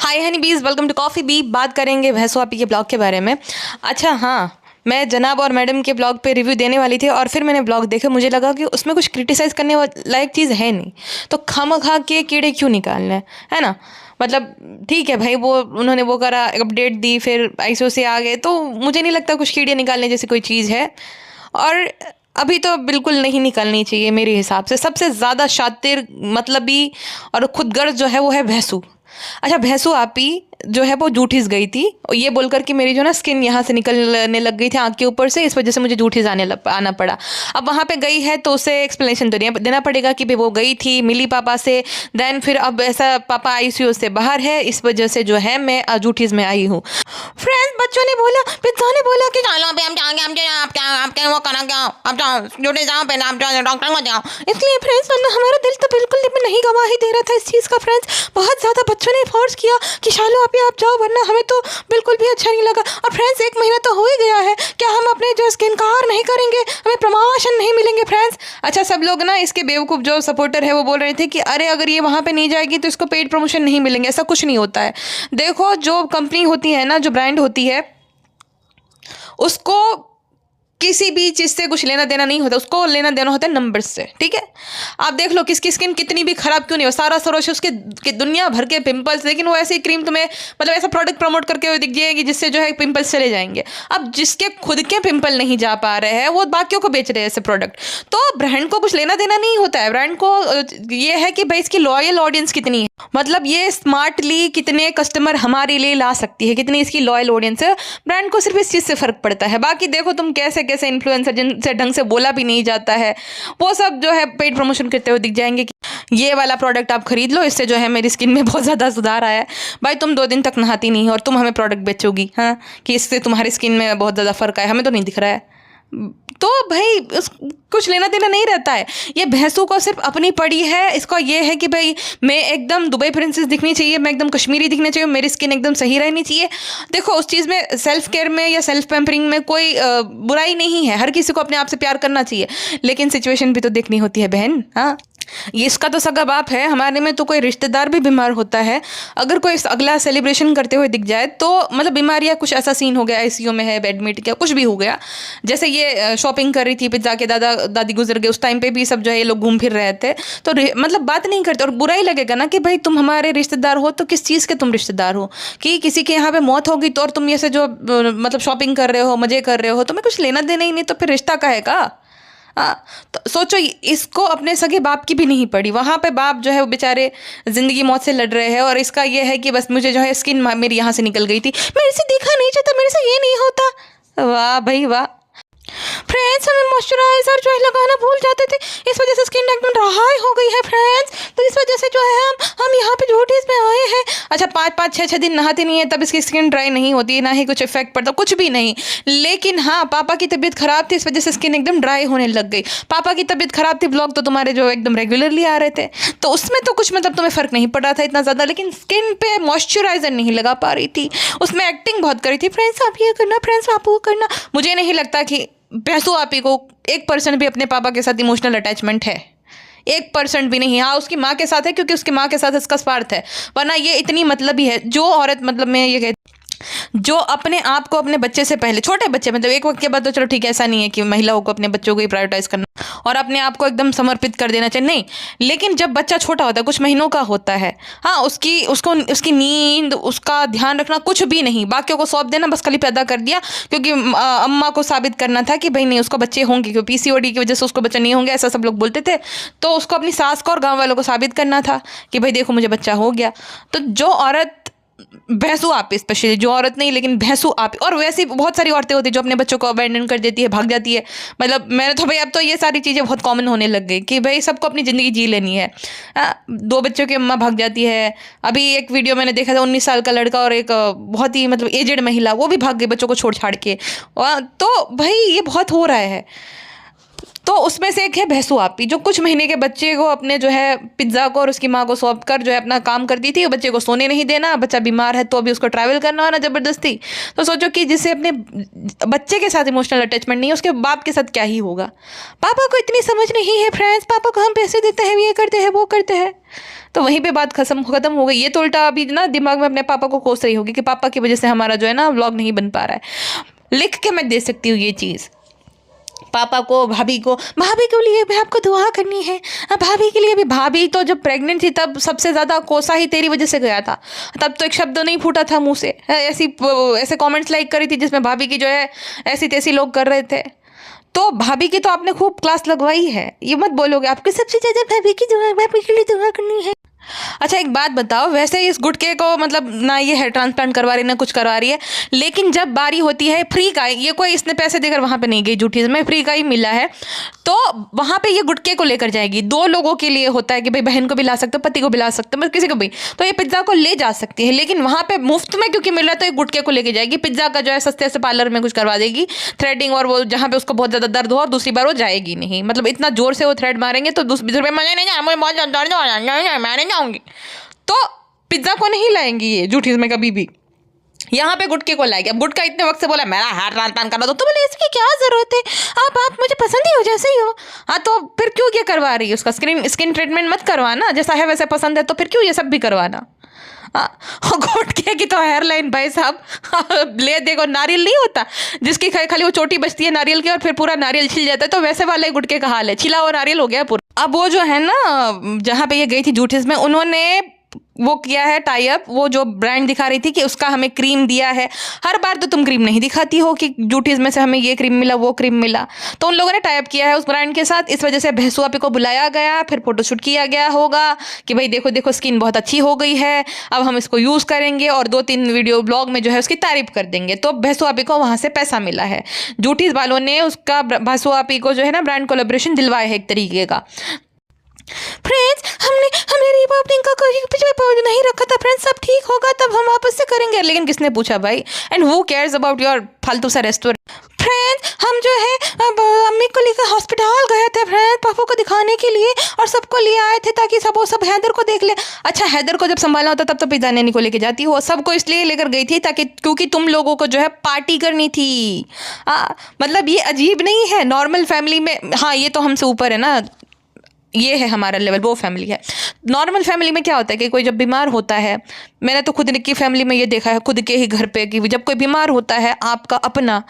हाय हनी बीज, welcome to coffee B. बात करेंगे भैंसो आपी के ब्लॉग के बारे में। अच्छा हाँ, मैं जनाब और मैडम के ब्लॉग पे रिव्यू देने वाली थी और फिर मैंने ब्लॉग देखे, मुझे लगा कि उसमें कुछ क्रिटिसाइज़ करने लायक चीज़ है नहीं, तो खामखा के कीड़े क्यों निकालने है ना। मतलब ठीक है भाई, वो उन्होंने वो करा, अपडेट दी, फिर आईसीओ से आ गए, तो मुझे नहीं लगता कुछ कीड़े निकालने जैसी कोई चीज़ है। और अभी तो बिल्कुल नहीं निकलनी चाहिए मेरे हिसाब से। सबसे ज़्यादा शातिर मतलबी और खुदगर्ज जो है वो है भैंसू। अच्छा, भैंसू आपी जो है वो जूठीस गई थी, ये बोलकर कि मेरी जो ना स्किन यहाँ से निकलने लग गई थी आँख के ऊपर से, इस वजह से मुझे जूठीस आना पड़ा। अब वहाँ पे गई है तो उसे एक्सप्लेनेशन तो देना पड़ेगा कि भाई वो गई थी, मिली पापा से, देन फिर अब ऐसा पापा आईसीयू से बाहर है, इस वजह से जो है मैं जूठीस में आई हूँ। फ्रेंड्स, बच्चों ने बोला, पिता ने बोला कि चलो पे हम जाएंगे, आपके वो करना क्या, आप जाओ जूठीस जाओ, पहले आप जाओ डॉक्टर को जाओ। इसलिए फ्रेंड्स, वरना हमारा दिल तो बिल्कुल भी नहीं गवाही दे रहा था इस चीज़ का। फ्रेंड्स, बहुत ज़्यादा बच्चों ने फोर्स किया कि शालो आप जाओ, वरना हमें तो बिल्कुल भी अच्छा नहीं लगा। और फ्रेंड्स, 1 महीना तो हो ही गया है, क्या हम अपने जो स्किन कवर नहीं करेंगे, हमें प्रमोशन नहीं मिलेंगे फ्रेंड्स। अच्छा, सब लोग ना इसके बेवकूफ़ जो सपोर्टर है वो बोल रहे थे कि अरे अगर ये वहाँ पे नहीं जाएगी तो इसको पेड प्रमोशन नहीं मिलेंगे। ऐसा कुछ नहीं होता है। देखो, जो कंपनी होती है ना, जो ब्रांड होती है, उसको किसी भी चीज़ से कुछ लेना देना नहीं होता, उसको लेना देना होता है नंबर्स से। ठीक है, आप देख लो किसकी स्किन कितनी भी खराब क्यों नहीं हो, सारा सरोश उसके दुनिया भर के पिंपल्स, लेकिन वो ऐसी क्रीम तुम्हें मतलब ऐसा प्रोडक्ट प्रमोट करके हुए दिख जाएगी जिससे जो है पिंपल्स चले जाएंगे। अब जिसके खुद के पिंपल नहीं जा पा रहे हैं वो बाकियों को बेच रहे हैं ऐसे प्रोडक्ट, तो ब्रांड को कुछ लेना देना नहीं होता है। ब्रांड को ये है कि भाई इसकी लॉयल ऑडियंस कितनी है, मतलब ये स्मार्टली कितने कस्टमर हमारे लिए ला सकती है, कितनी इसकी लॉयल ऑडियंस है। ब्रांड को सिर्फ इस चीज़ से फ़र्क पड़ता है। बाकी देखो तुम कैसे कैसे इन्फ्लुएंसर जिनसे ढंग से बोला भी नहीं जाता है, वो सब जो है पेड प्रमोशन करते हुए दिख जाएंगे कि ये वाला प्रोडक्ट आप खरीद लो, इससे जो है मेरी स्किन में बहुत ज़्यादा सुधार आया है। भाई, तुम 2 दिन तक नहाती नहीं और तुम हमें प्रोडक्ट बेचोगी हाँ कि इससे तुम्हारी स्किन में बहुत ज़्यादा फ़र्क आया, हमें तो नहीं दिख रहा है। तो भाई कुछ लेना देना नहीं रहता है। ये भैंसों को सिर्फ अपनी पड़ी है, इसको ये है कि भाई मैं एकदम दुबई प्रिंसेस दिखनी चाहिए, मैं एकदम कश्मीरी दिखनी चाहिए, मेरी स्किन एकदम सही रहनी चाहिए। देखो, उस चीज़ में सेल्फ केयर में या सेल्फ पैम्परिंग में कोई बुराई नहीं है, हर किसी को अपने आप से प्यार करना चाहिए, लेकिन सिचुएशन भी तो देखनी होती है बहन। हाँ, इसका तो सगा बाप है, हमारे में तो कोई रिश्तेदार भी बीमार होता है, अगर कोई अगला सेलिब्रेशन करते हुए दिख जाए तो मतलब बीमारियाँ कुछ ऐसा सीन हो गया, आईसीयू में है, एडमिट किया, कुछ भी हो गया। जैसे ये शॉपिंग कर रही थी, पिज्ज़ा के दादा दादी गुजर गए, उस टाइम पे भी सब जो है ये लोग घूम फिर रहे थे, तो मतलब बात नहीं करते। और बुरा ही लगेगा ना कि भाई तुम हमारे रिश्तेदार हो, तो किस चीज़ के तुम रिश्तेदार हो कि किसी के यहाँ पे मौत होगी तो, और तुम ये से जो मतलब शॉपिंग कर रहे हो, मज़े कर रहे हो, तुम्हें कुछ लेना देना ही नहीं, तो फिर रिश्ता का है का। तो सोचो, इसको अपने सगे बाप की भी नहीं पड़ी, वहाँ पे बाप जो है वो बेचारे ज़िंदगी मौत से लड़ रहे हैं, और इसका ये है कि बस मुझे जो है स्किन मेरी यहाँ से निकल गई थी, मेरे से देखा नहीं जाता, मेरे से ये नहीं होता। वाह भाई वाह। फ्रेंड्स, हमें मॉइस्चराइजर जो है लगाना भूल जाते थे, इस वजह से स्किन एकदम ड्राई हो गई है फ्रेंड्स, तो इस वजह से जो है हम यहाँ पे जूठीस में आए हैं। अच्छा, 5-5 6-6 दिन नहाती नहीं है तब इसकी स्किन ड्राई नहीं होती है, ना ही कुछ इफेक्ट पड़ता, कुछ भी नहीं। लेकिन हाँ, पापा की तबीयत खराब थी, इस वजह से स्किन एकदम ड्राई होने लग गई। पापा की तबीयत खराब थी, ब्लॉग तो तुम्हारे जो एकदम रेगुलरली आ रहे थे, तो उसमें तो कुछ मतलब तुम्हें फ़र्क नहीं पड़ रहा था इतना ज़्यादा, लेकिन स्किन पे मॉइस्चराइजर नहीं लगा पा रही थी, उसमें एक्टिंग बहुत करी थी। फ्रेंड्स आप ये करना, फ्रेंड्स आप वो करना। मुझे नहीं लगता कि भैंसू आपी को 1% भी अपने पापा के साथ इमोशनल अटैचमेंट है, 1% भी नहीं। हाँ, उसकी माँ के साथ है क्योंकि उसकी माँ के साथ इसका स्वार्थ है, वरना ये इतनी मतलबी है जो औरत, मतलब मैं ये कहती, जो अपने आप को अपने बच्चे से पहले, छोटे बच्चे मतलब एक वक्त के बाद तो चलो ठीक है, ऐसा नहीं है कि महिलाओं को अपने बच्चों को ही प्रायोरिटाइज करना और अपने आप को एकदम समर्पित कर देना चाहिए, नहीं, लेकिन जब बच्चा छोटा होता है, कुछ महीनों का होता है, हाँ, उसकी नींद, उसका ध्यान रखना कुछ भी नहीं, बाकियों को सौंप देना, बस खाली पैदा कर दिया क्योंकि अम्मा को साबित करना था कि भाई नहीं, उसको बच्चे होंगे, क्योंकि पीसीओडी की वजह से उसको बच्चे नहीं होंगे, ऐसा सब लोग बोलते थे, तो उसको अपनी सास को और गाँव वालों को साबित करना था कि भाई देखो मुझे बच्चा हो गया। तो जो औरत, भैंसू आपी स्पेशली, जो औरत नहीं लेकिन भैंसू आपी, और वैसे बहुत सारी औरतें होती है जो अपने बच्चों को अबैंडन कर देती है, भाग जाती है, मतलब मैंने तो भाई अब तो ये सारी चीज़ें बहुत कॉमन होने लग गई कि भाई सबको अपनी ज़िंदगी जी लेनी है। 2 बच्चों की अम्मा भाग जाती है। अभी एक वीडियो मैंने देखा था, 19 साल का लड़का और एक बहुत ही मतलब एजेड महिला, वो भी भाग गई बच्चों को छोड़ छाड़ के। तो भाई ये बहुत हो रहा है। तो उसमें से एक है भैंसू आपी, जो कुछ महीने के बच्चे को अपने जो है पिज्ज़ा को और उसकी माँ को सौंप कर जो है अपना काम करती थी। बच्चे को सोने नहीं देना, बच्चा बीमार है तो अभी उसको ट्रैवल करना होना ज़बरदस्ती। तो सोचो कि जिससे अपने बच्चे के साथ इमोशनल अटैचमेंट नहीं है, उसके बाप के साथ क्या ही होगा। पापा को इतनी समझ नहीं है फ्रेंड्स, पापा को हम पैसे देते हैं, ये करते हैं वो करते हैं। तो वहीं पे बात खत्म हो गई। ये तो उल्टा अभी ना दिमाग में अपने पापा को कोस रही होगी कि पापा की वजह से हमारा जो है ना व्लॉग नहीं बन पा रहा है। लिख के मैं दे सकती हूँ ये चीज़ पापा को, भाभी को। भाभी के लिए भी आपको दुआ करनी है, भाभी के लिए भी। भाभी तो जब प्रेग्नेंट थी तब सबसे ज़्यादा कोसा ही तेरी वजह से गया था। तब तो एक शब्द नहीं फूटा था मुँह से। ऐसे कमेंट्स लाइक करी थी जिसमें भाभी की जो है ऐसी तैसी लोग कर रहे थे। तो भाभी की तो आपने खूब क्लास लगवाई है, ये मत बोलोगे आपकी सबसे ज़्यादा भाभी की दुआ, भाभी के लिए दुआ करनी है। अच्छा एक बात बताओ, वैसे इस गुटके को मतलब ना ये हेयर ट्रांसप्लांट करवा रही ना कुछ करवा रही है, लेकिन जब बारी होती है फ्री का, ये कोई इसने पैसे देकर वहाँ पे नहीं गई झूठी, में फ्री का ही मिला है, तो वहाँ पे ये गुटके को लेकर जाएगी। 2 लोगों के लिए होता है कि भाई बहन को भी ला सकते हो, पति को भी ला सकते हो, मतलब किसी को भी, तो ये पिज्ज़ा को ले जा सकती है। लेकिन वहाँ पे मुफ्त में क्योंकि मिल रहा है तो ये गुटके को लेके जाएगी। पिज्ज़ा का जो है सस्ते से पार्लर में कुछ करवा देगी, थ्रेडिंग, और वो जहाँ पे उसको बहुत ज़्यादा दर्द हो और दूसरी बार वो जाएगी नहीं। मतलब इतना जोर से वो थ्रेड मारेंगे तो दूसरी बार मुझे नहीं, मुझे बहुत ज़्यादा दर्द हो रहा है, मैं नहीं जाऊँगी। तो पिज्ज़ा को नहीं लाएंगी ये झूठी में कभी भी, यहाँ पे गुटके को लाएगी। अब गुटका इतने वक्त से बोला मेरा हेयर ट्रांसप्लांट करना, तो बोले इसकी क्या ज़रूरत है, आप मुझे पसंद ही हो जैसे ही हो। हाँ तो फिर क्यों ये करवा रही है, उसका स्किन ट्रीटमेंट मत करवाना, जैसा है वैसे पसंद है तो फिर क्यों ये सब भी करवाना। गुटके की तो हेयर लाइन भाई साहब ले देखो, नारियल नहीं होता जिसकी खाली वो चोटी बचती है नारियल की और फिर पूरा नारियल छिल जाता है, तो वैसे वाला गुटके का हाल है, छिला हुआ नारियल हो गया पूरा। अब वो जो है ना जहाँ पे ये गई थी झूठीस में, उन्होंने वो किया है टाई अप, वो जो ब्रांड दिखा रही थी कि उसका हमें क्रीम दिया है। हर बार तो तुम क्रीम नहीं दिखाती हो कि जूटीज में से हमें ये क्रीम मिला वो क्रीम मिला, तो उन लोगों ने टाई अप किया है उस ब्रांड के साथ। इस वजह से भैंसू आपी को बुलाया गया, फिर फोटोशूट किया गया होगा कि भाई देखो देखो स्किन बहुत अच्छी हो गई है, अब हम इसको यूज़ करेंगे, और 2-3 वीडियो ब्लॉग में जो है उसकी तारीफ कर देंगे। तो भैंसू आपी को वहाँ से पैसा मिला है, जूटीज वालों ने उसका भैंसू आपी को जो है ना ब्रांड कोलेब्रेशन दिलवाया है एक तरीके का। फ्रेंड्स हमने रीबॉबिंग का कोई पिछले नहीं रखा था फ्रेंड्स, सब ठीक होगा तब हम वापस से करेंगे। लेकिन किसने पूछा भाई, and who cares about your फालतू सा रेस्टोरेंट। फ्रेंड्स हम जो है अब अम्मी को लेकर हॉस्पिटल गए थे फ्रेंड्स, पापा को दिखाने के लिए, और सबको ले आए थे ताकि सब हैदर को देख ले। अच्छा हैदर को जब संभालना होता तब तो पिज्जा नैनी को लेके जाती हो, सबको इसलिए लेकर गई थी ताकि क्योंकि तुम लोगों को जो है पार्टी करनी थी। मतलब ये अजीब नहीं है नॉर्मल फैमिली में, हाँ ये तो हमसे ऊपर है ना, ये है हमारा लेवल, वो फैमिली है। नॉर्मल फैमिली में क्या होता है कि कोई जब बीमार होता है, मैंने तो खुद की फैमिली में ये देखा है खुद के ही घर पे कि जब कोई बीमार होता है आपका अपना,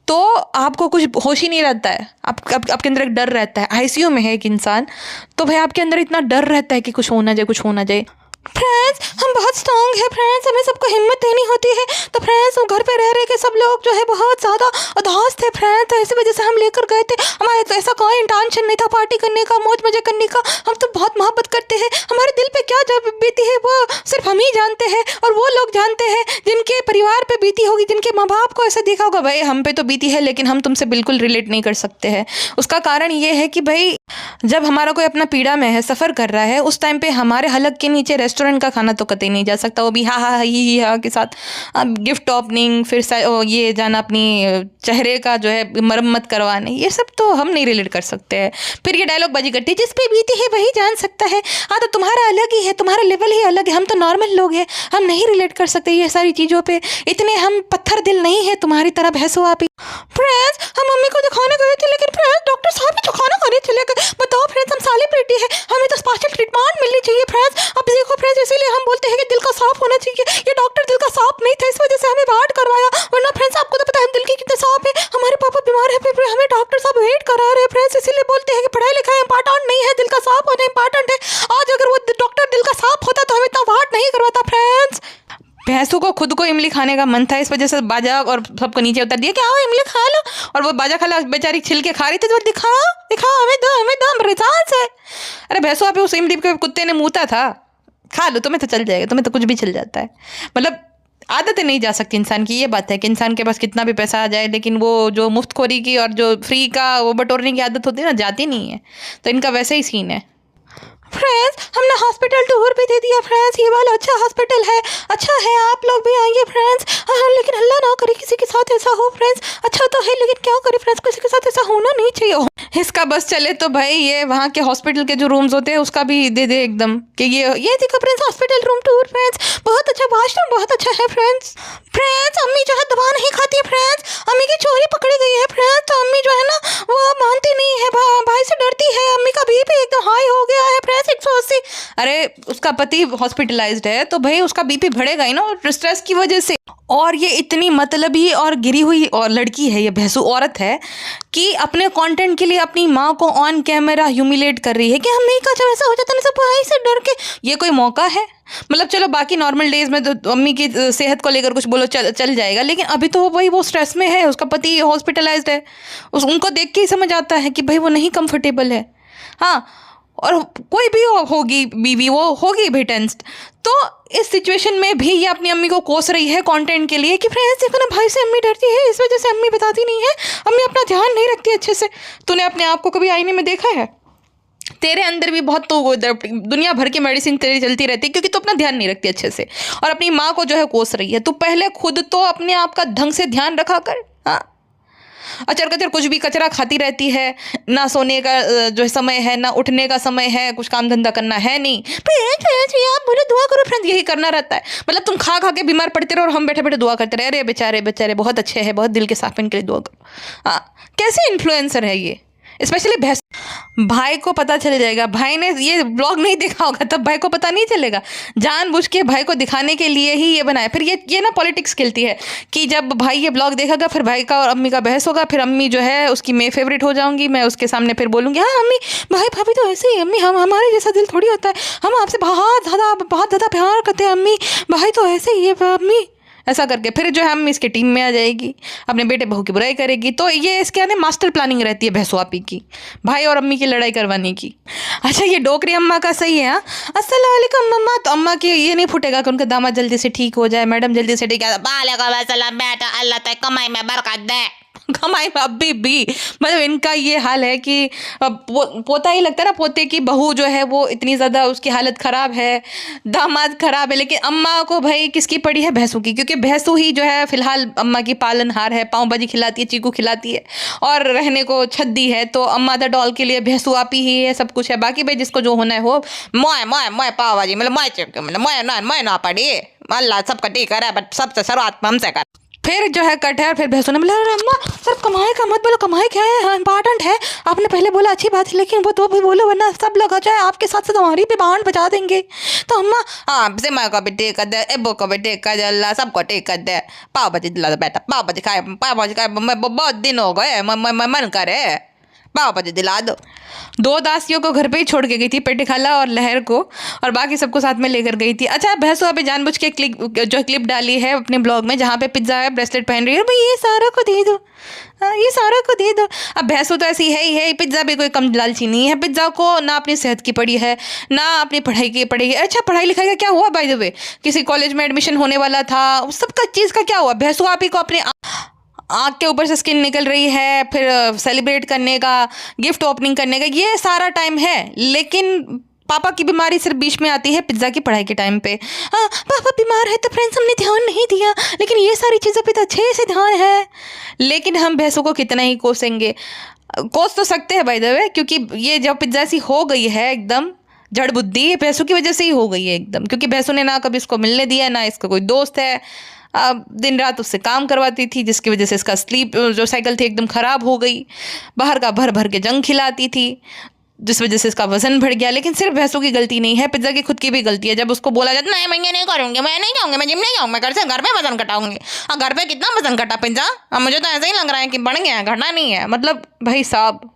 तो आपको कुछ होश ही नहीं रहता है, आपके अंदर एक डर रहता है। आईसीयू में है एक इंसान तो भाई आपके अंदर इतना डर रहता है कि कुछ होना जाए, कुछ होना जाए। फ्रेंड्स हम बहुत स्ट्रॉन्ग है फ्रेंड्स, हमें सबको हिम्मत देनी होती है। तो फ्रेंड्स वो घर पे रह के सब लोग जो है बहुत ज़्यादा उदास थे फ्रेंड्स, तो इसी वजह से हम लेकर गए थे। हमारे तो ऐसा कोई इंटेंशन नहीं था पार्टी करने का, मौज मजे करने का, हम तो बहुत मोहब्बत करते हैं। हमारे दिल पे क्या जब बीती है वो सिर्फ हम ही जानते हैं, और वो लोग जानते हैं जिनके परिवार पे बीती होगी, जिनके माँ बाप को ऐसा देखा होगा। भाई हम पे तो बीती है लेकिन हम तुमसे बिल्कुल रिलेट नहीं कर सकते हैं। उसका कारण ये है कि भाई जब हमारा कोई अपना पीड़ा में है, सफ़र कर रहा है, उस टाइम पे हमारे हलक के नीचे रेस्टोरेंट का खाना तो कतई नहीं जा सकता, वो भी हा ही के साथ। अब गिफ्ट ओपनिंग, फिर ये जाना अपनी चेहरे का जो है मरम्मत करवाने, ये सब तो हम नहीं रिलेट कर सकते हैं। फिर ये डायलॉग बाजी करती है जिस पे बीती है वही जान सकता है। हाँ तो तुम्हारा अलग ही है, तुम्हारा लेवल ही अलग है, हम तो नॉर्मल लोग हैं, हम नहीं रिलेट कर सकते ये सारी चीज़ों पे, इतने हम पत्थर दिल नहीं है तुम्हारी तरह भैंसो आपी। फ्रेंड्स हम मम्मी को दिखाने गए थे, लेकिन फ्रेंड्स डॉक्टर साहब भी तो खाना खाने चले गए। बताओ फ्रेंड्स हम सेलिब्रिटी है, हमें तो स्पेशल ट्रीटमेंट मिलनी चाहिए फ्रेंड्स। अब देखो फ्रेंड्स इसीलिए हम बोलते हैं कि दिल का साफ होना चाहिए, ये डॉक्टर दिल का साफ नहीं था, इस वजह से हमें बाहर करवाया, वरना फ्रेंड्स आपको तो पता है हम दिल के कितने साफ है। हमारे पापा बीमार है, फिर हमें डॉक्टर साहब वेट करा रहे हैं फ्रेंड्स, इसीलिए बोलते हैं कि पढ़ाई लिखाई इंपॉर्टेंट नहीं है, दिल का साफ होना इंपॉर्टेंट है। आज अगर वो डॉक्टर दिल का साफ होता तो हमें इतना वाट नहीं करवाता फ्रेंड्स। भैंसों को खुद को इमली खाने का मन था, इस वजह से बाजा और सबको नीचे उतार दिया कि आओ इमली खा लो, और वो बाजा खाला बेचारी छिल के खा रही थी, तो दिखाओ हमें दो रिसाल से। अरे भैंसों आप उस इमली के कुत्ते ने मूता था, खा लो तुम्हें तो चल जाएगा, तुम्हें तो कुछ भी चल जाता है। मतलब आदतें नहीं जा सकती इंसान की, ये बात है कि इंसान के पास कितना भी पैसा आ जाए लेकिन वो जो मुफ्तखोरी की और जो फ्री का वो बटोरने की आदत होती है ना, जाती नहीं है। तो इनका वैसे ही सीन है। फ्रेंड्स हमने हॉस्पिटल टूर भी दे दिया फ्रेंड्स, ये वाला अच्छा हॉस्पिटल है, अच्छा है, आप लोग भी आइए फ्रेंड्स। लेकिन अल्लाह ना करे किसी के साथ ऐसा हो फ्रेंड्स, अच्छा तो है लेकिन क्या करे फ्रेंड्स, किसी के साथ ऐसा होना नहीं चाहिए। इसका बस चले तो भाई ये वहाँ के हॉस्पिटल के जो रूम्स होते हैं उसका भी दे दे एकदम कि ये देखो friends hospital room tour friends, बहुत अच्छा वॉशरूम बहुत अच्छा है फ्रेंड्स। फ्रेंड्स अम्मी जो है दवा नहीं खाती फ्रेंड्स, अम्मी की चोरी पकड़ी गई है फ्रेंड्स, तो अम्मी जो है ना वो मानती नहीं है, भाई से डरती है, अम्मी का बीपी एकदम हाई हो गया है फ्रेंड्स 180। अरे उसका पति हॉस्पिटलाइज्ड है तो भाई उसका बीपी बढ़ेगा ही ना स्ट्रेस की वजह से। और ये इतनी मतलबी और गिरी हुई और लड़की है, ये भैंसू औरत है कि अपने कंटेंट के लिए अपनी माँ को ऑन कैमरा ह्यूमिलेट कर रही है कि हम नहीं कहा जब ऐसा हो जाता ना सब भाई से डर के। ये कोई मौका है? मतलब चलो बाकी नॉर्मल डेज में तो अम्मी की सेहत को लेकर कुछ बोलो चल जाएगा, लेकिन अभी तो भाई वो स्ट्रेस में है, उसका पति हॉस्पिटलाइज्ड है, उनको देख के ही समझ आता है कि भाई वो नहीं कंफर्टेबल है। हाँ, और कोई भी होगी बीवी, वो होगी भी टेंस्ड। तो इस सिचुएशन में भी ये अपनी अम्मी को कोस रही है कंटेंट के लिए कि फ्रेंड्स देखो ना भाई से अम्मी डरती है, इस वजह से अम्मी बताती नहीं है, अम्मी अपना ध्यान नहीं रखती अच्छे से। तूने अपने आप को कभी आईने में देखा है? तेरे अंदर भी बहुत तो दुनिया भर की मेडिसिन तेरी चलती रहती है क्योंकि तू अपना ध्यान नहीं रखती अच्छे से और अपनी माँ को जो है कोस रही है। तू पहले खुद तो अपने आप का ढंग से ध्यान रखा कर। हाँ, अचर कचर कुछ भी कचरा खाती रहती है, ना सोने का जो समय है ना उठने का समय है, कुछ काम धंधा करना है नहीं। आप बोले दुआ करो फ्रेंड्स, यही करना रहता है। मतलब तुम खा खा के बीमार पड़ते रहो और हम बैठे बैठे दुआ करते रहे, अरे बेचारे बेचारे बहुत अच्छे हैं, बहुत दिल के साफ इनके लिए दुआ करो। हाँ, कैसे इन्फ्लुएंसर है ये? स्पेशली भैंस। भाई को पता चल जाएगा, भाई ने ये ब्लॉग नहीं देखा होगा तब भाई को पता नहीं चलेगा, जानबूझ के भाई को दिखाने के लिए ही ये बनाया। फिर ये ना पॉलिटिक्स खेलती है कि जब भाई ये ब्लॉग देखेगा फिर भाई का और अम्मी का बहस होगा, फिर अम्मी जो है उसकी मैं फेवरेट हो जाऊंगी, मैं उसके सामने फिर बोलूँगी हाँ अम्मी भाई भाभी तो ऐसे ही, अम्मी हम हमारे जैसा दिल थोड़ी होता है, हम आपसे बहुत ज़्यादा प्यार करते हैं अम्मी, भाई तो ऐसे ही है अम्मी। ऐसा करके फिर जो है अम्मी इसके टीम में आ जाएगी, अपने बेटे बहू की बुराई करेगी। तो ये इसके आने मास्टर प्लानिंग रहती है भैंसवापी की, भाई और अम्मी की लड़ाई करवाने की। अच्छा ये डोकरी अम्मा का सही है। अस्सलाम वालेकुम अम्मा। तो अम्मा की ये नहीं फूटेगा कि उनका दामाद जल्दी से ठीक हो जाए, मैडम जल्दी से ठीक है, वालेकुम अस्सलाम बेटा, अल्लाह तक कमाई में बरकत दे। कमाई में अभी भी मतलब इनका ये हाल है कि पोता ही लगता है ना, पोते की बहू जो है वो इतनी ज़्यादा उसकी हालत ख़राब है, दामाद ख़राब है, लेकिन अम्मा को भाई किसकी पड़ी है? भैंसू की, क्योंकि भैंसू ही जो है फ़िलहाल अम्मा की पालनहार है, पाव भाजी खिलाती है, चीकू खिलाती है और रहने को छद्दी है। तो अम्मा द डॉल के लिए भैंसू आपी ही है, सब कुछ है। बाकी भाई जिसको जो होना है हो मोए पाव भाजी मतलब मोए ना पड़ी, अल्लाह सबका ठीक है बट सबसे शुरुआत हमसे कर। फिर जो है कट है, फिर भैंसों ने बोला अम्मा सर कमाई का मत बोलो, कमाई क्या है, हाँ इंपॉर्टेंट है, आपने पहले बोला अच्छी बात है, लेकिन वो तो भी बोलो वरना सब लोग आ जाए आपके साथ साथ हमारी भी बांड बजा देंगे। तो अम्मा हाँ सिमा को भी टेक कर दे, एबो को भी टेक कर दे, अल्लाह सबको टेक कर दे, पाव भाजी दिला बेटा, पाव भाजी खाए बहुत दिन हो गए, मन करे पाव भाजी दिला दो। दो दासियों को घर पे ही छोड़ के गई थी, पेटी खाला और लहर को, और बाकी सबको साथ में लेकर गई थी। अच्छा भैंसू अभी जानबूझ के क्लिप डाली है अपने ब्लॉग में जहाँ पे पिज्ज़ा है, ब्रेसलेट पहन रही है, भाई ये सारा को दे दो, ये सारा को दे दो। अब भैंसू तो ऐसी है ही है, पिज्ज़ा भी कोई कम लालची नहीं है, पिज्ज़ा को ना अपनी सेहत की पड़ी है ना अपनी पढ़ाई की पड़ी है। अच्छा पढ़ाई लिखाई का क्या हुआ बाय द वे? किसी कॉलेज में एडमिशन होने वाला था, सबका चीज़ का क्या हुआ? भैंसू आप ही को अपने आँख के ऊपर से स्किन निकल रही है, फिर सेलिब्रेट करने का, गिफ्ट ओपनिंग करने का, ये सारा टाइम है, लेकिन पापा की बीमारी सिर्फ बीच में आती है पिज्ज़ा की पढ़ाई के टाइम पे। हाँ पापा बीमार है तो फ्रेंड्स हमने ध्यान नहीं दिया, लेकिन ये सारी चीज़ों पे तो अच्छे से ध्यान है। लेकिन हम भैंसों को कितना ही कोसेंगे, कोस तो सकते हैं बाय द वे, क्योंकि ये जब पिज्ज़ा सी हो गई है एकदम जड़ बुद्धि, ये भैंसों की वजह से ही हो गई है एकदम, क्योंकि भैंसों ने ना कभी इसको मिलने दिया, ना इसका कोई दोस्त है, दिन रात उससे काम करवाती थी जिसकी वजह से इसका स्लीप जो साइकिल थी एकदम ख़राब हो गई, बाहर का भर भर के जंक खिलाती थी जिस वजह से इसका वजन बढ़ गया। लेकिन सिर्फ भैंसों की गलती नहीं है, पिज्ज़ा की खुद की भी गलती है। जब उसको बोला जाता नहीं मैं ये नहीं करूँगी, मैं नहीं जाऊँगी, मैं जिम नहीं जाऊँगी, मैं घर पे वजन घटाऊँगी। घर पे कितना वजन घटा पिज्ज़ा? मुझे तो ऐसा ही लग रहा है कि बढ़ गया है, घटा नहीं है। मतलब भाई साहब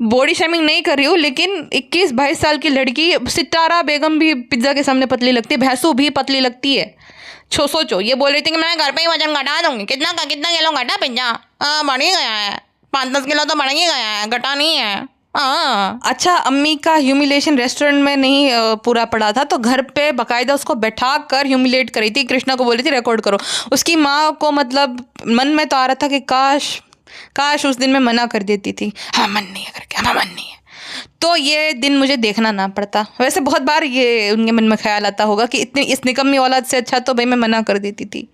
बॉडी शेमिंग नहीं कर रही हूँ, लेकिन 21-22 साल की लड़की सितारा बेगम भी पिज्ज़ा के सामने पतली लगती है, भैंसू भी पतली लगती है। सोचो ये बोल रही थी कि मैं घर पे ही वजन घटा दूंगी, कितना किलो घटा पिज्जा? बढ़ ही गया है, 5-10 किलो तो बढ़ ही गया है, घटा नहीं है। अच्छा अम्मी का ह्यूमिलेशन रेस्टोरेंट में नहीं पूरा पड़ा था, तो घर पे बाकायदा उसको बैठा कर ह्यूमिलेट करी थी, कृष्णा को बोली थी रिकॉर्ड करो। उसकी माँ को मतलब मन में तो आ रहा था कि काश उस दिन मैं मना कर देती थी, हाँ मन नहीं है करके, हाँ मन नहीं है। तो ये दिन मुझे देखना ना पड़ता। वैसे बहुत बार ये उनके मन में ख्याल आता होगा कि इतनी इस निकम्मी औलाद से अच्छा तो भाई मैं मना कर देती थी।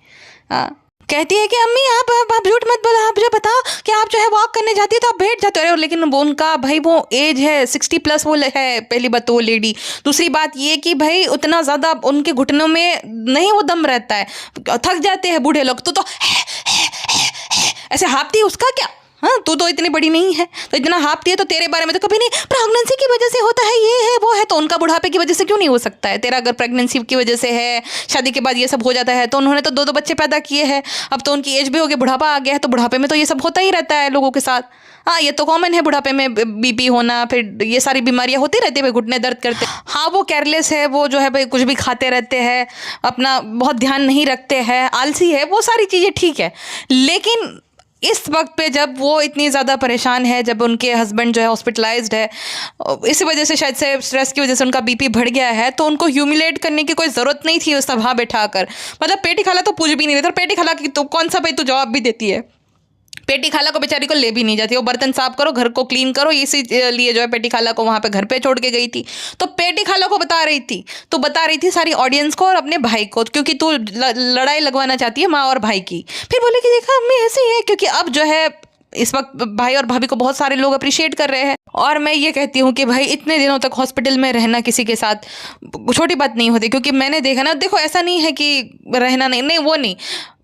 हाँ, कहती है कि अम्मी आप झूठ मत बोलो, आप मुझे बताओ कि आप जो है वॉक करने जाती है तो आप बैठ जाते हो। लेकिन वो उनका भाई वो एज है 60+ वो है, पहली बात तो वो लेडी। दूसरी बात ये कि भाई उतना ज़्यादा उनके घुटनों में नहीं वो दम रहता है, थक जाते हैं बूढ़े लोग। तो ऐसे हाँपती है, उसका क्या? हाँ, तू तो इतनी बड़ी नहीं है तो इतना हाँपती है, तो तेरे बारे में तो कभी नहीं प्रेगनेंसी की वजह से होता है, ये है वो है। तो उनका बुढ़ापे की वजह से क्यों नहीं हो सकता है? तेरा अगर प्रेगनेंसी की वजह से है, शादी के बाद ये सब हो जाता है, तो उन्होंने तो 2 बच्चे पैदा किए हैं, अब तो उनकी एज भी हो गई, बुढ़ापा आ गया है, तो बुढ़ापे में तो ये सब होता ही रहता है लोगों के साथ। हाँ, ये तो कॉमन है बुढ़ापे में बीपी होना, फिर ये सारी बीमारियां होती रहती है भाई, घुटने दर्द करते। हाँ, वो केयरलेस है, वो जो है भाई कुछ भी खाते रहते हैं, अपना बहुत ध्यान नहीं रखते हैं, आलसी है, वो सारी चीज़ें ठीक है। लेकिन इस वक्त पे जब वो इतनी ज़्यादा परेशान है, जब उनके हस्बैंड जो है हॉस्पिटलाइज्ड है, इसी वजह से शायद से स्ट्रेस की वजह से उनका बीपी बढ़ गया है, तो उनको ह्यूमिलेट करने की कोई ज़रूरत नहीं थी उस सभा बैठा कर। मतलब पेटी खाला तो पूछ भी नहीं रहे थे, पेटी खाला की तो कौन सा भाई तो जवाब भी देती है। पेटी खाला को बेचारी को ले भी नहीं जाती, वो बर्तन साफ करो, घर को क्लीन करो, इसी लिए जो है पेटी खाला को वहाँ पे घर पे छोड़ के गई थी। तो पेटी खाला को बता रही थी सारी ऑडियंस को और अपने भाई को, क्योंकि तू लड़ाई लगवाना चाहती है माँ और भाई की। फिर बोले कि देखा अम्मी ऐसे ही है, क्योंकि अब जो है इस वक्त भाई और भाभी को बहुत सारे लोग अप्रिशिएट कर रहे हैं। और मैं ये कहती हूँ कि भाई इतने दिनों तक हॉस्पिटल में रहना किसी के साथ छोटी बात नहीं होती, क्योंकि मैंने देखा ना, देखो ऐसा नहीं है कि रहना नहीं, वो नहीं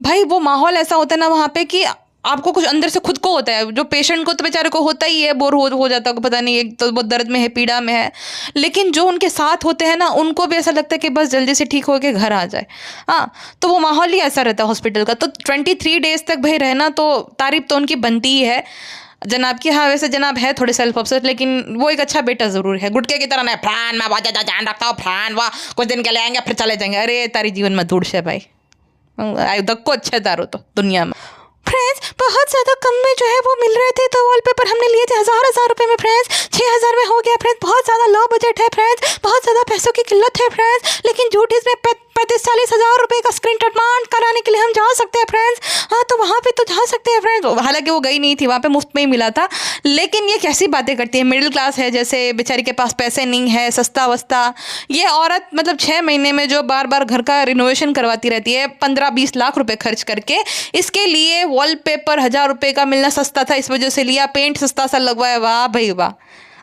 भाई, वो माहौल ऐसा होता है ना वहाँ पे कि आपको कुछ अंदर से खुद को होता है, जो पेशेंट को तो बेचारे को होता ही है, बोर हो जाता है, पता नहीं, एक तो बहुत दर्द में है, पीड़ा में है, लेकिन जो उनके साथ होते हैं ना उनको भी ऐसा लगता है कि बस जल्दी से ठीक होकर घर आ जाए। हाँ, तो वो माहौल ही ऐसा रहता है हॉस्पिटल का। तो 23 डेज तक भाई रहना तो तारीफ तो उनकी बनती ही है जनाब की। हाँ, वैसे जनाब है थोड़े सेल्फ ऑब्सेस, लेकिन वो एक अच्छा बेटा ज़रूर है। गुटके की तरह नहीं, फलान मैं बहुत ज़्यादा ध्यान रखता हूँ, फलान वाह कुछ दिन के लिए आएंगे फिर चले जाएंगे। अरे तारी जीवन में धूड़ से भाई, को अच्छा तारो तो दुनिया में। फ्रेंड्स, बहुत ज़्यादा कम में जो है वो मिल रहे थे, तो वॉलपेपर हमने लिए थे 1000 रुपए में फ्रेंड्स, 6000 में हो गया फ्रेंड्स। बहुत ज़्यादा लो बजट है फ्रेंड्स, बहुत ज़्यादा पैसों की किल्लत है फ्रेंड्स, लेकिन झूठ इसमें 35-40 हज़ार रुपये का स्क्रीन ट्रीटमेंट कराने के लिए हम जा सकते हैं फ्रेंड्स। हाँ, तो वहाँ पे तो जा सकते हैं फ्रेंड्स। हालांकि वो गई नहीं थी, वहाँ पे मुफ्त में ही मिला था, लेकिन ये कैसी बातें करती है, मिडिल क्लास है जैसे, बेचारी के पास पैसे नहीं है, सस्ता वस्ता। ये औरत मतलब 6 महीने में जो बार बार घर का रिनोवेशन करवाती रहती है 15-20 लाख रुपए खर्च करके, इसके लिए वॉलपेपर 1000 रुपये का मिलना सस्ता था, इस वजह से लिया। पेंट सस्ता सा लगवाया, वाह भाई वाह।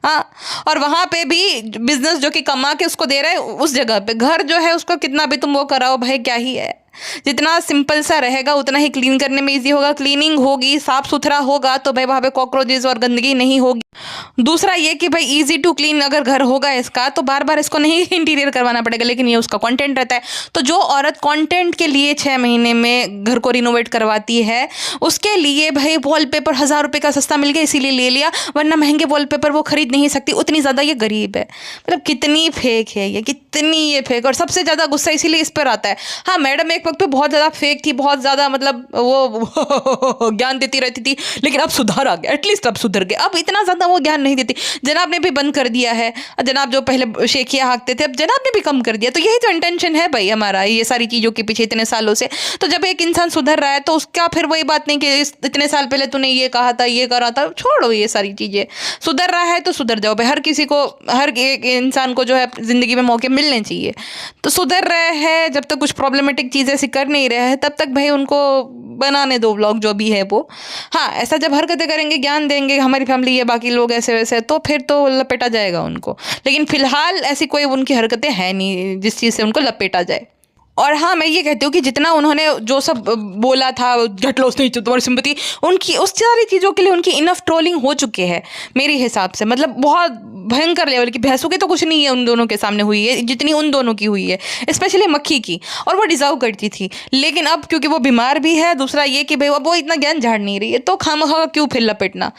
हाँ, और वहाँ पे भी बिजनेस जो कि कमा के उसको दे रहे हैं, उस जगह पे घर जो है उसको कितना भी तुम वो कराओ भाई क्या ही है। जितना सिंपल सा रहेगा उतना ही क्लीन करने में इजी होगा, क्लीनिंग होगी, साफ सुथरा होगा, तो भाई वहाँ पे कॉकरोचेज और गंदगी नहीं होगी। दूसरा ये कि भाई इजी टू क्लीन अगर घर होगा इसका, तो बार बार इसको नहीं इंटीरियर करवाना पड़ेगा, लेकिन ये उसका कंटेंट रहता है। तो जो औरत कंटेंट के लिए 6 महीने में घर को रिनोवेट करवाती है, उसके लिए भाई वॉलपेपर 1000 रुपये का सस्ता मिल गया इसीलिए ले लिया, वरना महंगे वॉलपेपर वो खरीद नहीं सकती, उतनी ज़्यादा ये गरीब है। मतलब कितनी फेक है ये, कितनी ये फेक। और सबसे ज़्यादा गुस्सा इसीलिए इस पर आता है। हाँ, मैडम एक वक्त पे बहुत ज़्यादा फेक थी, बहुत ज़्यादा मतलब वो ज्ञान देती रहती थी, लेकिन अब सुधार आ गया, एटलीस्ट अब सुधर गए, अब इतना ज़्यादा वो ज्ञान नहीं देती। जनाब ने भी बंद कर दिया है, जनाब जो पहले शेखिया हाँकते थे अब जनाब ने भी कम कर दिया। तो यही तो इंटेंशन है भाई हमारा ये सारी चीज़ों के पीछे इतने सालों से। तो जब एक इंसान सुधर रहा है तो उसका फिर वही बात नहीं कि इतने साल पहले तूने ये कहा था, ये करा था, छोड़ो ये सारी चीज़ें। सुधर रहा है तो सुधर जाओ भाई, हर किसी को, हर एक इंसान को जो है ज़िंदगी में मौके मिलने चाहिए। तो सुधर रहे हैं, जब तक कुछ प्रॉब्लमेटिक चीज़ें ऐसी कर नहीं रहे हैं तब तक भाई उनको बनाने दो व्लॉग जो भी है वो। हाँ, ऐसा जब हरकतें करेंगे, ज्ञान देंगे, हमारी फैमिली ये बाकी लोग ऐसे वैसे, तो फिर तो लपेटा जाएगा उनको। लेकिन फिलहाल ऐसी कोई उनकी हरकतें हैं नहीं जिस चीज़ से उनको लपेटा जाए। और हाँ, मैं ये कहती हूँ कि जितना उन्होंने जो सब बोला था, घट लो नहीं तुम्हारी सिंपैथी, उनकी उस सारी चीज़ों के लिए उनकी इनफ ट्रोलिंग हो चुके हैं मेरे हिसाब से। मतलब बहुत भयंकर लेवल की। भैंसों की तो कुछ नहीं है उन दोनों के सामने हुई है जितनी उन दोनों की हुई है, स्पेशली मक्खी की, और वो डिज़र्व करती थी। लेकिन अब क्योंकि वो बीमार भी है, दूसरा ये कि भाई अब वो इतना ज्ञान झाड़ नहीं रही है, तो खामखा क्यों फिर लपेटना।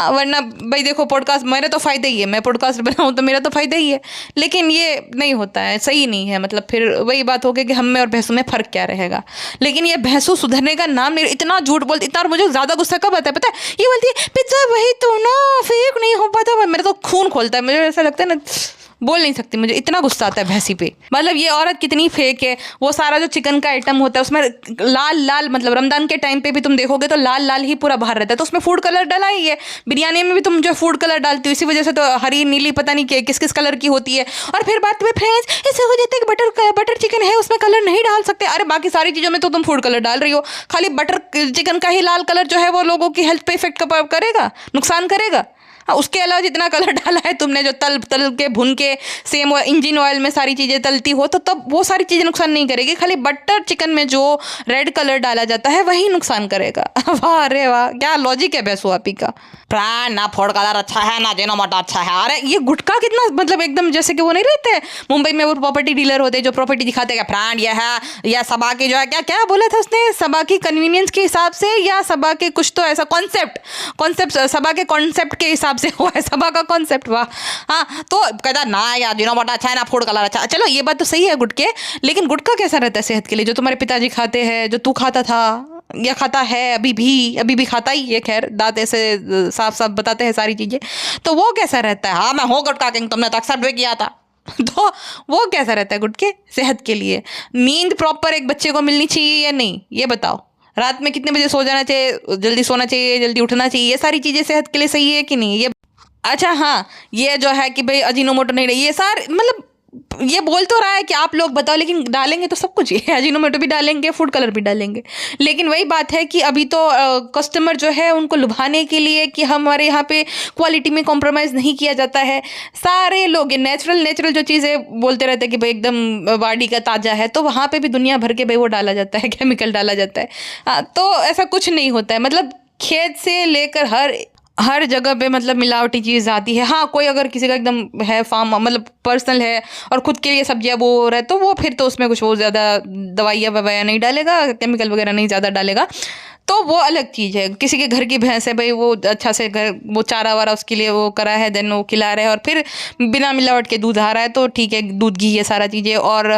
वरना भाई देखो, पॉडकास्ट मेरे तो फ़ायदा ही है, मैं पॉडकास्ट बनाऊँ तो मेरा तो फ़ायदा ही है, लेकिन ये नहीं होता है, सही नहीं है। मतलब फिर वही बात हो गई कि हम में और भैंसों में फ़र्क क्या रहेगा। लेकिन ये भैंसों सुधरने का नाम नहीं, इतना झूठ बोलती, इतना। और मुझे ज़्यादा गुस्सा कब आता है पता है, ये बोलती है पिज्ज़ा वही तो ना, फेक नहीं हो पाता। मेरा तो खून खोलता है, मुझे ऐसा लगता है ना, बोल नहीं सकती, मुझे इतना गुस्सा आता है भैंसी पे। मतलब ये औरत कितनी फेक है। वो सारा जो चिकन का आइटम होता है उसमें लाल लाल, मतलब रमजान के टाइम पे भी तुम देखोगे तो लाल लाल ही पूरा बाहर रहता है, तो उसमें फूड कलर डला ही है। बिरयानी में भी तुम जो फूड कलर डालती हो, इसी वजह से तो हरी नीली पता नहीं किस किस कलर की होती है। और फिर बात में फ्रेंड्स ऐसे हो जाता है कि बटर चिकन है उसमें कलर नहीं डाल सकते। अरे बाकी सारी चीज़ों में तो तुम फूड कलर डाल रही हो, खाली बटर चिकन का ही लाल कलर जो है वो लोगों की हेल्थ पे इफेक्ट करेगा, नुकसान करेगा। हाँ, उसके अलावा जितना कलर डाला है तुमने, जो तल तल के भुन के सेम इंजन ऑयल में सारी चीज़ें तलती हो, तो तब वो सारी चीज़ें नुकसान नहीं करेगी। खाली बटर चिकन में जो रेड कलर डाला जाता है वही नुकसान करेगा। वाह, अरे वाह, क्या लॉजिक है भैंसू आपी का। प्राण ना फूड कलर अच्छा है ना जिनोमोटो अच्छा है। अरे ये गुटखा कितना, मतलब एकदम जैसे कि वो नहीं रहते मुंबई में वो प्रॉपर्टी डीलर होते जो प्रॉपर्टी दिखाते हैं, प्राण यह है या सबा की जो है, क्या क्या बोला था उसने, सबा की कन्वीनियंस के हिसाब से या सबा के कुछ तो ऐसा कॉन्सेप्ट सबा के कॉन्सेप्ट के हिसाब से हुआ है, सबा का कॉन्सेप्ट। वाह। हाँ, तो कहता ना यार जिनोमोटो अच्छा है ना फूड कलर अच्छा। चलो ये बात तो सही है गुटके, लेकिन गुटखा कैसा रहता है सेहत के लिए? जो तुम्हारे पिताजी खाते हैं, जो तू खाता था या खाता है अभी भी खाता ही है, खैर दांत ऐसे साफ साफ बताते हैं सारी चीज़ें, तो वो कैसा रहता है? हाँ मैं हूँ गुटखा किंग, तुमने तो अक्सर भी किया था। तो वो कैसा रहता है गुटके सेहत के लिए? नींद प्रॉपर एक बच्चे को मिलनी चाहिए या नहीं, ये बताओ। रात में कितने बजे सो जाना चाहिए, जल्दी सोना चाहिए, जल्दी उठना चाहिए, ये सारी चीज़ें सेहत के लिए सही है कि नहीं? ये अच्छा हाँ, ये जो है कि भाई अजीनोमोटो नहीं रही, ये सारे मतलब ये बोल तो रहा है कि आप लोग बताओ, लेकिन डालेंगे तो सब कुछ ही, अजीनोमोटो भी डालेंगे, फूड कलर भी डालेंगे। लेकिन वही बात है कि अभी तो कस्टमर जो है उनको लुभाने के लिए कि हमारे यहाँ पे क्वालिटी में कॉम्प्रोमाइज़ नहीं किया जाता है, सारे लोग ये नेचुरल जो चीज़ें बोलते रहते हैं कि भाई एकदम बाड़ी का ताज़ा है, तो वहाँ पे भी दुनिया भर के भाई वो डाला जाता है, केमिकल डाला जाता है। तो ऐसा कुछ नहीं होता है, मतलब खेत से लेकर हर जगह पे मतलब मिलावटी चीज़ आती है। हाँ, कोई अगर किसी का एकदम है फार्म, मतलब पर्सनल है और खुद के लिए सब्जियां बो रहा है, तो वो फिर तो उसमें कुछ वो ज़्यादा दवाइयाँ ववाइयाँ नहीं डालेगा, केमिकल वगैरह नहीं ज़्यादा डालेगा, तो वो अलग चीज़ है। किसी के घर की भैंस है भाई, वो अच्छा से घर वो चारा वारा उसके लिए वो करा है, देन वो खिला रहे हैं और फिर बिना मिलावट के दूध आ रहा है, तो ठीक है, दूध घी ये सारा चीज़ें, और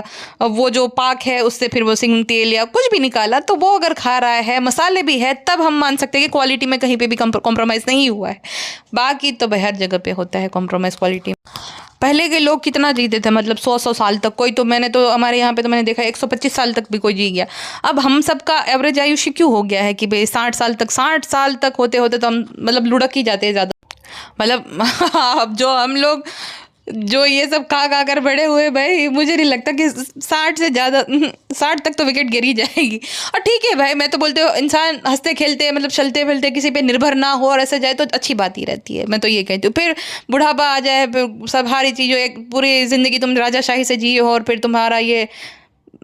वो जो पाक है उससे फिर वो सिंग तेल या कुछ भी निकाला, तो वो अगर खा रहा है, मसाले भी है, तब हम मान सकते हैं कि क्वालिटी में कहीं पे भी कॉम्प्रोमाइज़ नहीं हुआ है। बाकी तो भाई हर जगह पे होता है कॉम्प्रोमाइज़ क्वालिटी। पहले के लोग कितना जीते थे, मतलब 100 साल तक, कोई तो मैंने तो हमारे यहाँ पे तो मैंने देखा 125 साल तक भी कोई जी गया। अब हम सबका एवरेज आयुष्य क्यों हो गया है कि भाई 60 साल तक होते होते तो हम मतलब लुढ़क ही जाते हैं ज़्यादा। मतलब अब जो हम लोग जो ये सब खा कर बड़े हुए भाई, मुझे नहीं लगता कि 60 से ज़्यादा 60 तक तो विकेट गिर ही जाएगी। और ठीक है भाई, मैं तो बोलते हो इंसान हंसते खेलते मतलब चलते फिरते किसी पे निर्भर ना हो और ऐसे जाए तो अच्छी बात ही रहती है, मैं तो ये कहती हूँ। फिर बुढ़ापा आ जाए, फिर सब हारी चीज़ों, एक पूरी ज़िंदगी तुम राजाशाही से जिए हो और फिर तुम्हारा ये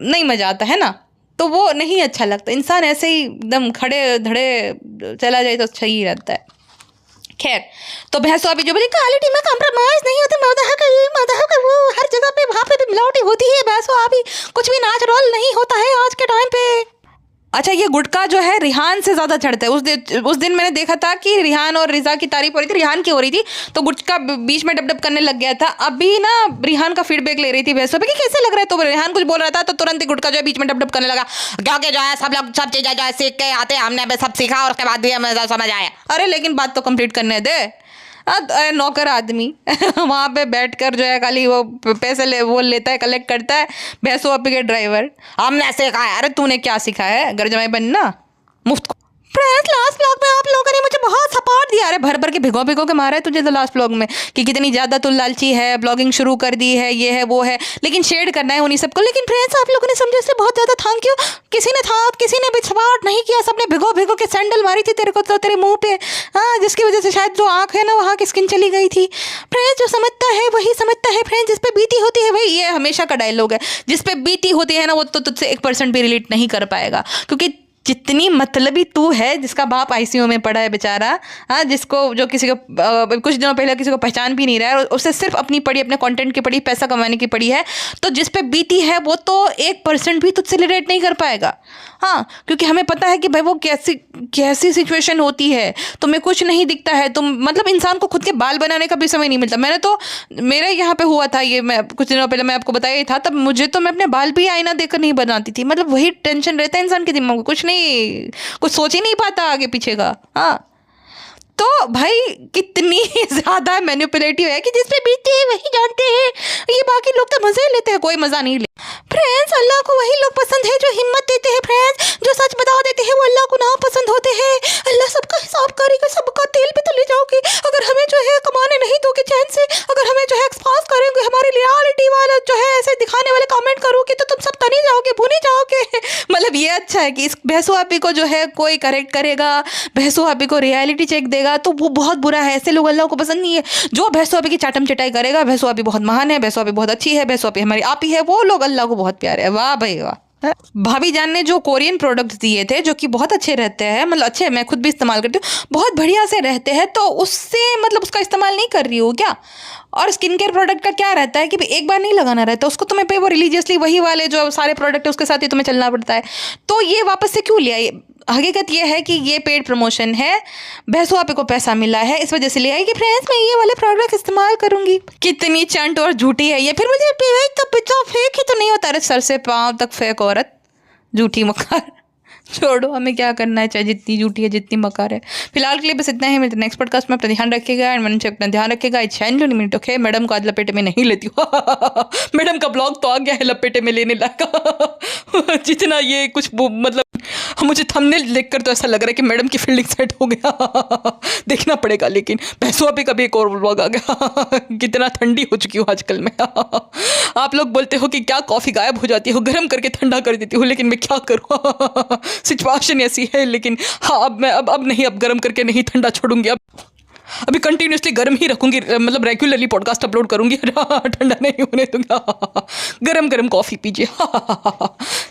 नहीं मज़ा आता है ना, तो वो नहीं अच्छा लगता। इंसान ऐसे ही एकदम खड़े धड़े चला जाए तो अच्छा ही रहता है। खैर, तो भैंसो अभी जो बोली क्वालिटी में कॉम्प्रोमाइज नहीं होती, वो हर जगह पे वहाँ पे भी मिलावटी होती है। भैंसो अभी कुछ भी नेचुरल नहीं होता है आज के टाइम पे। अच्छा, ये गुटखा जो है रिहान से ज़्यादा चढ़ता है। उस दिन मैंने देखा था कि रिहान और रिजा की तारीफ हो रही थी, रिहान की हो रही थी, तो गुटखा बीच में डब करने लग गया था। अभी ना रिहान का फीडबैक ले रही थी भैंसो पे कि कैसे लग रहा है, तो रिहान कुछ बोल रहा था तो तुरंत ही गुटखा जो है बीच में डब करने लगा, क्योंकि जो है सब लोग सब चीज़ें जो है सीख के आते हैं, हमने सब सीखा और उसके बाद भी हमें समझ आया। अरे लेकिन बात तो कंप्लीट करने दे। नौकर आदमी वहाँ पे बैठकर जो है खाली वो पैसे वो लेता है, कलेक्ट करता है। भैंसो अपी के ड्राइवर, हमने सीखा है। अरे तूने क्या सीखा है, घर जमाई बनना मुफ्त। फ्रेंड्स, लास्ट ब्लॉग में आप लोगों ने मुझे बहुत सपोर्ट दिया। अरे भर भर के भिगो के मारा है तुझे तो लास्ट ब्लॉग में कि कितनी ज़्यादा तू लालची है, ब्लॉगिंग शुरू कर दी है, ये है वो है, लेकिन शेयर करना है उन्हीं सबको। लेकिन फ्रेंड्स, आप लोगों ने समझे, इससे बहुत ज़्यादा थैंक यू। किसी ने भी सपोर्ट नहीं किया, सबने भिगो के सैंडल मारी थी तेरे को, तो तेरे मुंह पे, हाँ, जिसकी वजह से शायद जो आँख है ना वहाँ की स्किन चली गई थी। फ्रेंड्स, जो समझता है वही समझता है। फ्रेंड्स, जिस पे बीती होती है भाई, ये हमेशा का डायलॉग है, जिस पे बीती होती है ना वो तो तुझसे 1% भी रिलेट नहीं कर पाएगा, क्योंकि जितनी मतलबी तू है, जिसका बाप आईसीयू में पड़ा है बेचारा, हाँ, जिसको जो किसी को कुछ दिनों पहले किसी को पहचान भी नहीं रहा है और उसे सिर्फ अपनी पड़ी, अपने कंटेंट की पड़ी, पैसा कमाने की पड़ी है, तो जिस पे बीती है वो तो 1% भी तुझसे रिलेट नहीं कर पाएगा। हाँ, क्योंकि हमें पता है कि भाई वो कैसी सिचुएशन होती है, तुम्हें कुछ नहीं दिखता है, तुम मतलब इंसान को खुद के बाल बनाने का भी समय नहीं मिलता। मैंने तो, मेरे यहाँ पे हुआ था ये, मैं कुछ दिनों पहले मैं आपको बताया ही था, तब मुझे तो मैं अपने बाल भी आईना देखकर नहीं बनाती थी। मतलब वही टेंशन रहता है इंसान के दिमाग में, कुछ सोच ही नहीं पाता आगे पीछे का। हाँ, तो तो भाई कितनी ज़्यादा मैनिपुलेटिव है कि जिस पे बीतती है वही जानते हैं, ये बाकी लोग तो मज़े लेते हैं, कोई मज़ा नहीं ले। फ्रेंड्स, अल्लाह को वही लोग पसंद है जो हिम्मत देते हैं फ्रेंड्स, जो सच बता देते हैं, वो अल्लाह को ना पसंद होते हैं। अल्लाह सबका हिसाब करेगा, सबका तेल पे तले जाओगे अगर हमें जो है कमाने नहीं दोगे चैन से, अगर हमें जो है एक्सपोज करेंगे, हमारी रियलिटी वाला जो है ऐसे दिखाने वाले कमेंट करोगे तो तुम सब तनी जाओगे, भुनी जाओगे। मतलब ये अच्छा है कि इस भैंसो आपी को जो है कोई करेक्ट करेगा, भैंसो आपी को रियलिटी चेक देगा तो वो बहुत बुरा है। ऐसे लोग अल्लाह को पसंद नहीं है। जो भैंसो आपी की चाटम चटाई करेगा, भैंसो आपी बहुत महान है, भैंसो आपी बहुत अच्छी है, भैंसो आपी हमारी आपी है, वो लोग अल्लाह को बहुत प्यारे है। वाह भाई वाह। भाभी जान ने जो कोरियन प्रोडक्ट्स दिए थे जो कि बहुत अच्छे रहते हैं, मतलब अच्छे, मैं खुद भी इस्तेमाल करती हूँ, बहुत बढ़िया से रहते हैं, तो उससे मतलब उसका इस्तेमाल नहीं कर रही हो क्या। और स्किन केयर प्रोडक्ट का क्या रहता है कि भाई एक बार नहीं लगाना रहता उसको, तुम्हें पे वो रिलीजियसली वही वाले जो सारे प्रोडक्ट है उसके साथ ही तुम्हें चलना पड़ता है। तो ये वापस से क्यों लिया? हकीकत ये है कि ये पेड प्रमोशन है, भैंसो आपी को पैसा मिला है, इस वजह से लिया है कि फ्रेंड्स मैं ये वाले प्रोडक्ट इस्तेमाल करूंगी। कितनी चंट और झूठी है ये। फिर मुझे फेक ही तो नहीं होता, अरे सर से पाँव तक फेक औरत, झूठी मक्कार। छोड़ो, हमें क्या करना है, चाहे जितनी झूठी है जितनी मकार है। फिलहाल के लिए बस इतना ही, मिलते नेक्स्ट पॉडकास्ट में। अपना ध्यान रखिएगा एंड मन से अपना ध्यान रखिएगा। It's 20 okay. मैडम को आज लपेटे में नहीं लेती हूँ। मैडम का ब्लॉग तो आ गया है लपेटे में लेने लायक। जितना ये कुछ मतलब मुझे थंबनेल देखकर तो ऐसा लग रहा है कि मैडम की फील्डिंग सेट हो गया। देखना पड़ेगा, लेकिन भैंसो आपी का भी एक और व्लॉग आ गया। कितना ठंडी हो चुकी हूँ आजकल मैं। आप लोग बोलते हो कि क्या कॉफ़ी गायब हो जाती है, गर्म करके ठंडा कर देती हूँ, लेकिन मैं क्या करूँ। सिचुएशन ऐसी है। लेकिन हाँ, अब मैं अब नहीं, अब गर्म करके नहीं ठंडा छोड़ूंगी। अभी कंटिन्यूसली गर्म ही रखूंगी, मतलब रेगुलरली पॉडकास्ट अपलोड करूंगी। ठंडा नहीं होने दूंगा। गरम गरम कॉफ़ी पीजिए।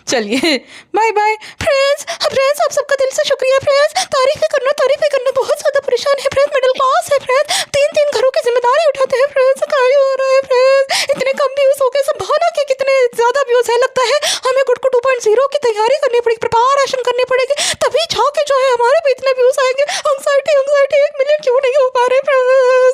चलिए बाय बाय फ्रेंड्स। आप सबका दिल से शुक्रिया फ्रेंड्स। तारीफ ही करना बहुत ज़्यादा परेशान है फ्रेंड्स, मिडिल क्लास है फ्रेंड्स, 3 घरों की जिम्मेदारी उठाते हैं फ्रेंड्स। क्या हो रहा है फ्रेंड्स, इतने कम व्यूज़ हो गए, संभावना के कितने ज़्यादा व्यूज़ है। लगता है हमें गुड को 2.0 की तैयारी करनी पड़ेगी, प्रिपरेशन करनी पड़ेगी, तभी जाके जो है हमारे भी इतने व्यूज़ आएंगे। एंग्जाइटी 1 मिलियन क्यों नहीं हो पा रहे फ्रेंड्स।